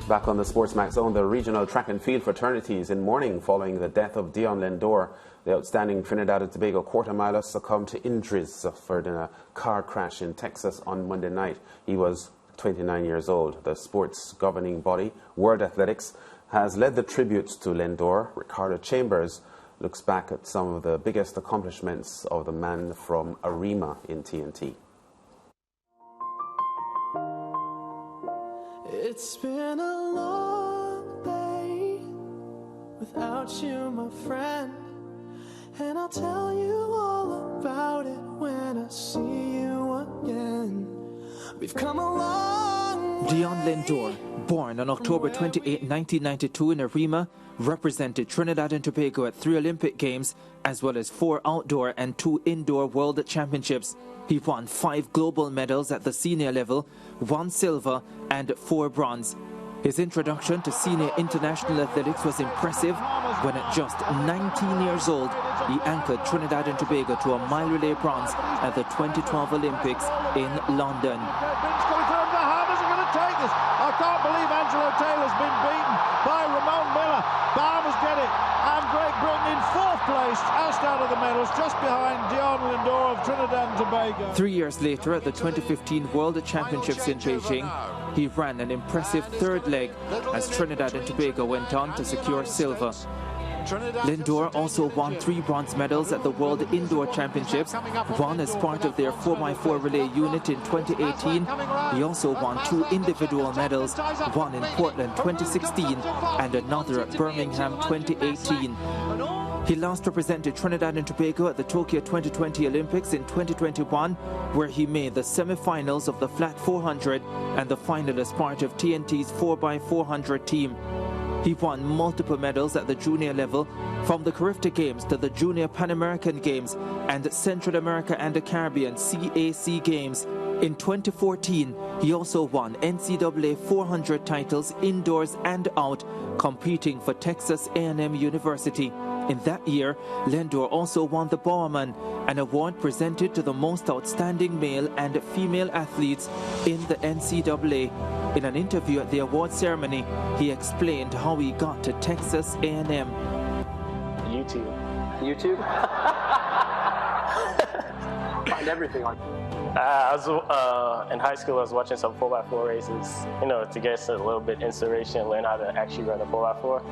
Back on the SportsMax Zone, the regional track and field fraternities in mourning following the death of Deon Lendore. The outstanding Trinidad and Tobago quarter miler succumbed to injuries suffered in a car crash in Texas on Monday night. He was 29 years old. The sports governing body, World Athletics, has led the tributes to Lendore. Ricardo Chambers looks back at some of the biggest accomplishments of the man from Arima in T&T. It's been a long day without you, my friend, and I'll tell you all about it when I see you again. We've come a long way. Deon Lendore, born on October 28, 1992 in Arima, represented Trinidad and Tobago at 3 Olympic Games, as well as 4 outdoor and 2 indoor World Championships. He won 5 global medals at the senior level, 1 silver and 4 bronze. His introduction to senior international athletics was impressive when at just 19 years old, he anchored Trinidad and Tobago to a mile relay bronze at the 2012 Olympics in London. I can't believe Angelo Taylor's been beaten by Ramon Miller. Bahamas get it, and Great Britain in 4th place, asked out of the medals, just behind Deon Lendore of Trinidad and Tobago. 3 years later, at the 2015 World Championships in Beijing, he ran an impressive 3rd leg as Trinidad and Tobago went on to secure silver. Lendore also won 3 bronze medals at the World Indoor Championships, one as part of their 4x4 relay unit in 2018. He also won 2 individual medals, one in Portland 2016 and another at Birmingham 2018. He last represented Trinidad and Tobago at the Tokyo 2020 Olympics in 2021, where he made the semi-finals of the flat 400 and the final as part of T&T's 4x400 team. He won multiple medals at the junior level, from the Carifta Games to the Junior Pan American Games and Central America and the Caribbean CAC Games. In 2014, he also won NCAA 400 titles indoors and out, competing for Texas A&M University. In that year, Lendore also won the Bowerman, an award presented to the most outstanding male and female athletes in the NCAA. In an interview at the award ceremony, he explained how he got to Texas A&M. YouTube. YouTube? Find everything on. I was in high school. I was watching some 4x4 races, to get a little bit inspiration and learn how to actually run a 4x4.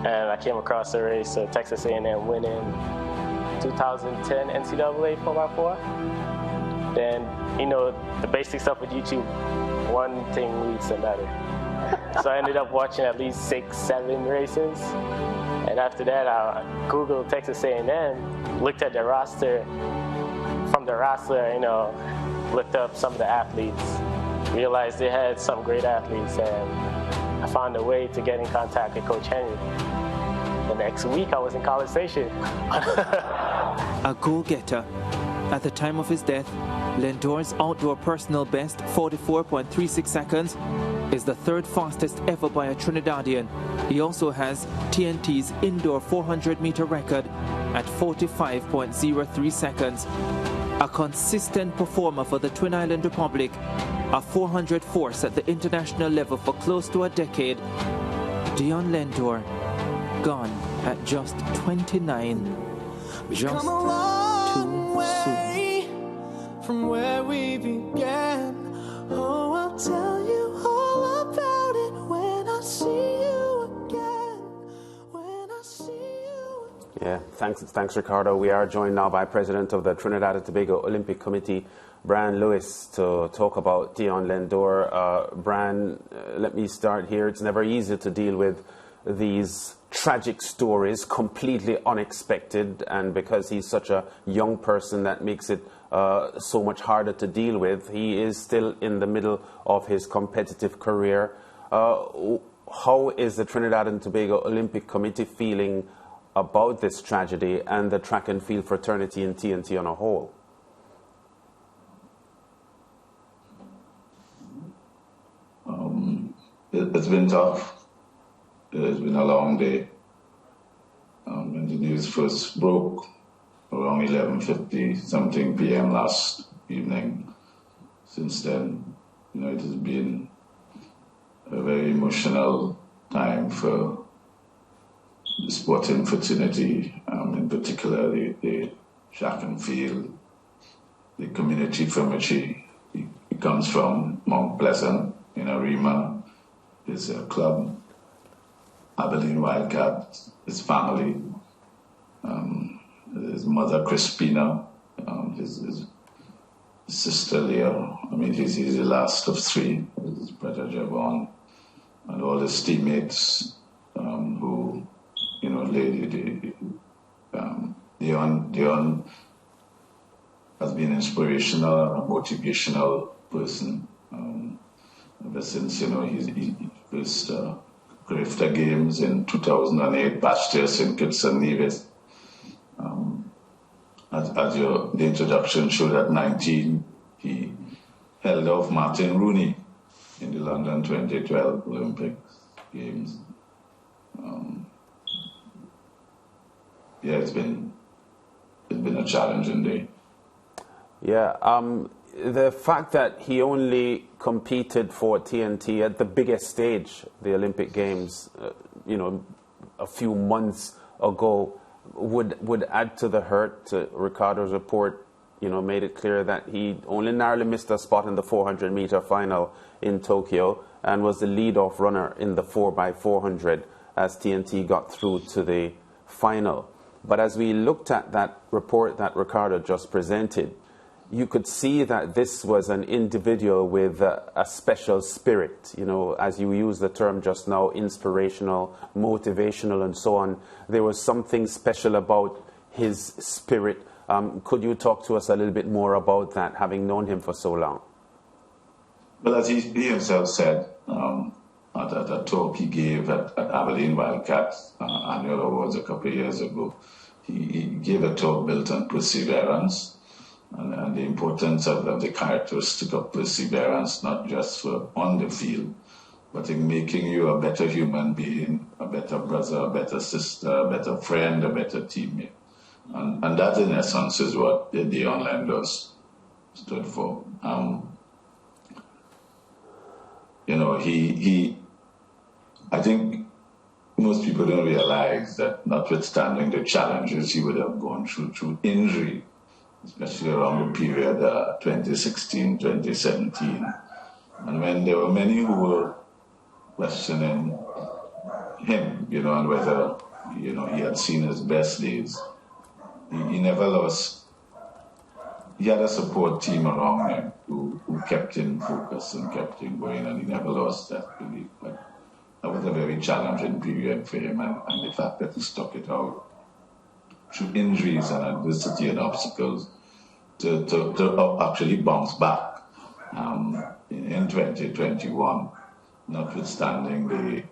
And I came across a race, Texas A&M winning 2010 NCAA 4x4. Then, the basic stuff with YouTube, one thing leads to another. So I ended up watching at least 6, 7 races. And after that, I Googled Texas A&M, looked at the roster. From the roster, looked up some of the athletes, realized they had some great athletes, and I found a way to get in contact with Coach Henry. The next week, I was in College Station. A go-getter. At the time of his death, Lendore's outdoor personal best, 44.36 seconds, is the 3rd fastest ever by a Trinidadian. He also has T&T's indoor 400-meter record at 45.03 seconds. A consistent performer for the Twin Island Republic, a 400 force at the international level for close to a decade, Deon Lendore, gone at just 29. Just too soon. From where we began, oh, I'll tell you all about it when I see you again. When I see you again. Yeah, thanks, Ricardo. We are joined now by President of the Trinidad and Tobago Olympic Committee, Brian Lewis, to talk about Deon Lendore. Brian, let me start here. It's never easy to deal with these tragic stories, completely unexpected, and because he's such a young person, that makes it so much harder to deal with. He is still in the middle of his competitive career. How is the Trinidad and Tobago Olympic Committee feeling about this tragedy and the track and field fraternity in T&T on a whole? It's been tough. It's been a long day. When the news first broke around 11:50 p.m. last evening, since then, it has been a very emotional time for the sporting fraternity, in particular the track and field, the community from which he comes from, Mount Pleasant in Arima, his club, Abilene Wildcats, his family, his mother Crispina, his sister Leo. I mean, he's the last of three, his brother Javon, and all his teammates who, you know, Deon has been inspirational, a motivational person ever since, you know, he first Grifter Games in 2008, Pasteur St. Kitts and Nevis. As the introduction showed, at 19, he held off Martin Rooney in the London 2012 Olympic Games. It's been a challenging day. Yeah, the fact that he only competed for TNT at the biggest stage, the Olympic Games, you know, a few months ago, would add to the hurt. Ricardo's report, you know, made it clear that he only narrowly missed a spot in the 400-meter final in Tokyo and was the lead-off runner in the 4x400 as TNT got through to the final. But as we looked at that report that Ricardo just presented, you could see that this was an individual with a special spirit, you know, as you used the term just now, inspirational, motivational, and so on. There was something special about his spirit. Could you talk to us a little bit more about that, having known him for so long? Well, as he himself said, at a talk he gave at Abilene Wildcats annual awards a couple of years ago, he gave a talk built on perseverance. And the importance of the characteristic of perseverance, not just for on the field, but in making you a better human being, a better brother, a better sister, a better friend, a better teammate. And that, in essence, is what the Deon Lendore stood for. You know, I think most people don't realize that, notwithstanding the challenges he would have gone through injury, especially around the period 2016, 2017. And when there were many who were questioning him, you know, and whether, you know, he had seen his best days, he never lost. He had a support team around him who kept him focused and kept him going, and he never lost that belief. But that was a very challenging period for him, and the fact that he stuck it out through injuries and adversity and obstacles to actually bounce back in 2021, notwithstanding the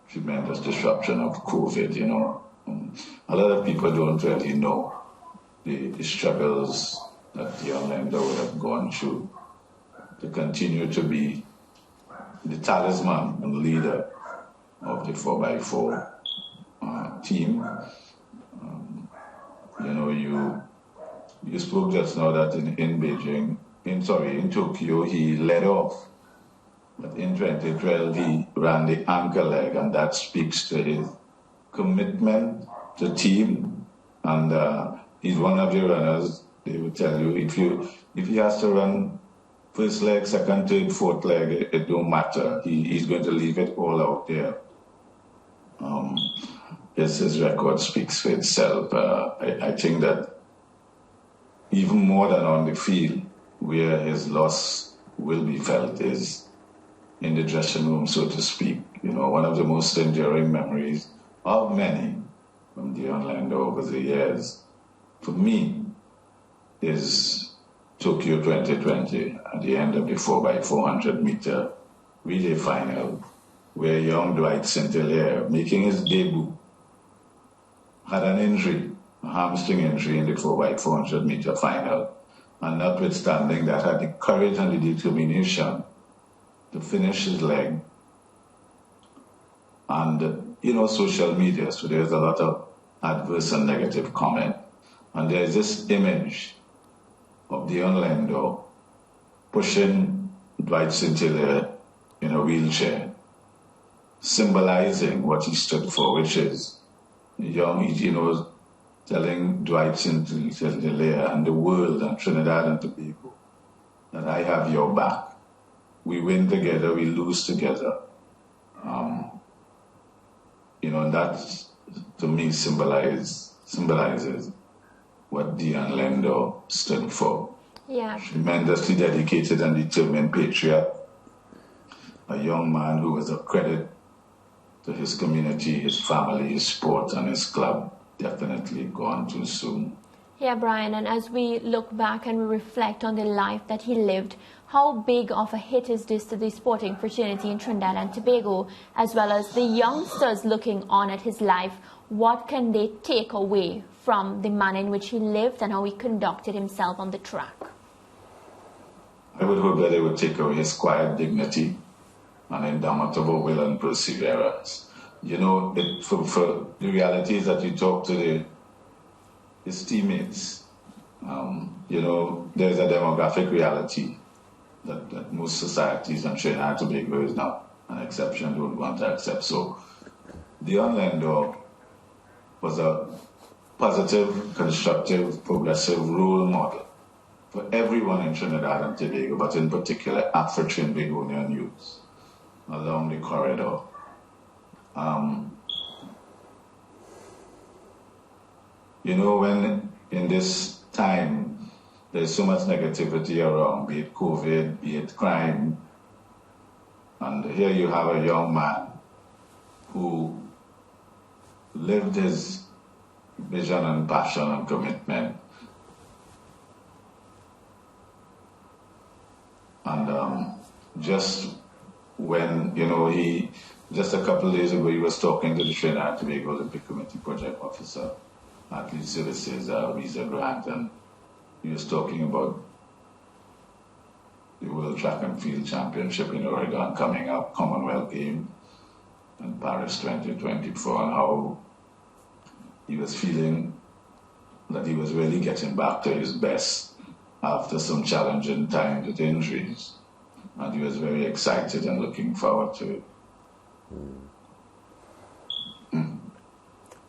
tremendous disruption of COVID, you know. A lot of people don't really know the struggles that Deon Lendore would have gone through to continue to be the talisman and leader of the 4x4 team. You know, you spoke just now that in Tokyo, he led off. But in 2012, he ran the anchor leg, and that speaks to his commitment to team. And he's one of the runners, they will tell you, if he has to run first leg, second, third, fourth leg, it don't matter. He's going to leave it all out there. His record speaks for itself. I think that even more than on the field, where his loss will be felt is in the dressing room, so to speak. You know, one of the most enduring memories of many from Deon Lendore over the years, for me, is Tokyo 2020 at the end of the 4x400 meter relay final, where young Dwight St. Hilaire, making his debut, had an injury, a hamstring injury in the 4x400 meter final, and notwithstanding that, had the courage and the determination to finish his leg. And, you know, social media, so there's a lot of adverse and negative comment. And there's this image of Deon Lendore pushing Dwight St. Hilaire in a wheelchair, symbolizing what he stood for, which is young, telling Dwight Sinclair and the world and Trinidad and Tobago that I have your back. We win together, we lose together. And that, to me, symbolizes what Deon Lendore stood for. Yeah. Tremendously dedicated and determined patriot. A young man who was a credit to his community, his family, his sport, and his club. Definitely gone too soon. Yeah, Brian, and as we look back and we reflect on the life that he lived, how big of a hit is this to the sporting fraternity in Trinidad and Tobago, as well as the youngsters looking on at his life? What can they take away from the manner in which he lived and how he conducted himself on the track? I would hope that they would take away his quiet dignity and indomitable will and perseverance. For the reality is that you talk to his teammates, there's a demographic reality that most societies, and Trinidad and Tobago is not an exception, don't want to accept. So Deon Lendore was a positive, constructive, progressive role model for everyone in Trinidad and Tobago, but in particular Afro-Trinbagonian youths along the corridor. When in this time there's so much negativity around, be it COVID, be it crime, and here you have a young man who lived his vision and passion and commitment. And just when, just a couple of days ago, he was talking to the Trinidad and Tobago Olympic Committee project officer, Athlete Services, Visa Grant, and he was talking about the World Track and Field Championship in Oregon coming up, Commonwealth Games in Paris 2024, and how he was feeling that he was really getting back to his best after some challenging times with injuries. And he was very excited and looking forward to it.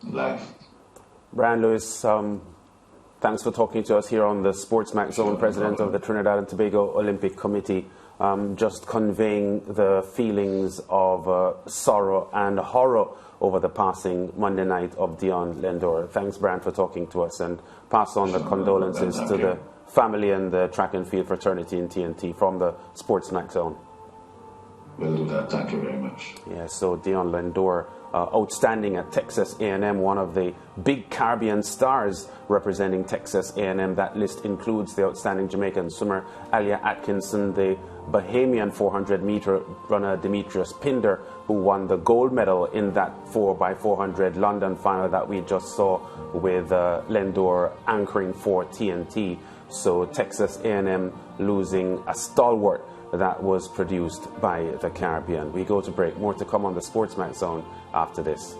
Life. Brian Lewis, thanks for talking to us here on the SportsMax Zone, President of the Trinidad and Tobago Olympic Committee, just conveying the feelings of sorrow and horror over the passing Monday night of Deon Lendore. Thanks, Brian, for talking to us, and pass on the condolences to the family and the track and field fraternity in T&T from the SportsMax Zone. We'll do that. Thank you very much. Yeah, so Deon Lendore, outstanding at Texas A&M, one of the big Caribbean stars representing Texas A&M. That list includes the outstanding Jamaican swimmer Alia Atkinson, the Bahamian 400-meter runner Demetrius Pinder, who won the gold medal in that 4x400 London final that we just saw, with Lendore anchoring for T&T. So Texas A&M losing a stalwart that was produced by the Caribbean. We go to break. More to come on the SportsMax Zone after this.